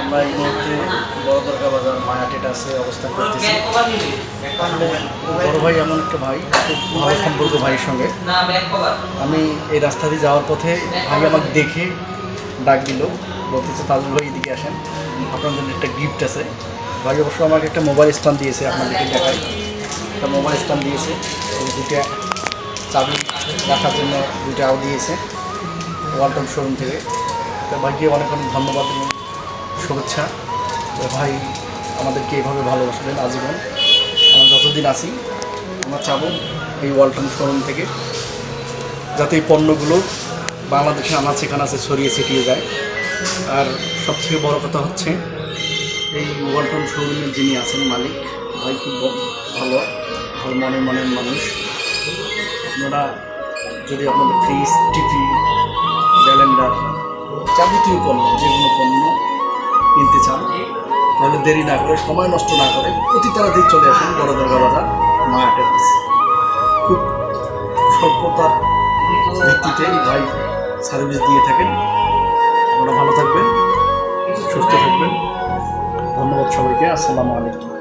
আমরা এই মুহূর্তে বড় দরগা বাজার মায়াটেটা আছে অবস্থান করতেছি। আসলে বড় ভাই এমন একটা ভাই, খুব ভালো সম্পর্ক ভাইয়ের সঙ্গে। আমি এই রাস্তা দিয়ে যাওয়ার পথে ভাই আমাকে দেখে ডাক দিল, বলতেছে তাজুল ভাই এদিকে আসেন, আপনার জন্য একটা গিফট আছে। ভাই অবশ্য আমাকে একটা মোবাইল স্ট্যান্ড দিয়েছে, আপনাদেরকে দেখাই। একটা মোবাইল স্ট্যান্ড দিয়েছে, ওই দুটো চাবি রাখার জন্য দুটাও দিয়েছে ওয়ালটন শোরুম থেকে। তো ভাইকে অনেক অনেক ধন্যবাদ এবং শুভেচ্ছা। ভাই আমাদেরকে এভাবে ভালোবাসবেন আজীবন। আমরা যতদিন আছি আমরা চাবো এই ওয়ালটন শোরুম থেকে যাতে এই পণ্যগুলো বাংলাদেশে আনাচে কানাচে ছড়িয়ে ছিটিয়ে যায়। আর সবথেকে বড় কথা হচ্ছে এই ওয়ালটন শোরুমের যিনি আছেন মালিক, ভাই খুব ভালো, ভালো মনের মানুষ। আপনারা যদি আপনাদের ফ্রিজ, টিভি, ব্যালেন্ডার, যাবতীয় পণ্য, যে কোনো পণ্য কিনতে চান তাহলে দেরি না করে, সময় নষ্ট না করে অতি তাড়াতাড়ি চলে আসুন বড় দরগা বাজার মায়াটের কাছে। খুব স্বল্পতার ভিত্তিতে ভাই সার্ভিস দিয়ে থাকেন। আপনারা ভালো থাকবেন, সুস্থ থাকবেন। ধন্যবাদ সবাইকে। আসসালামু আলাইকুম।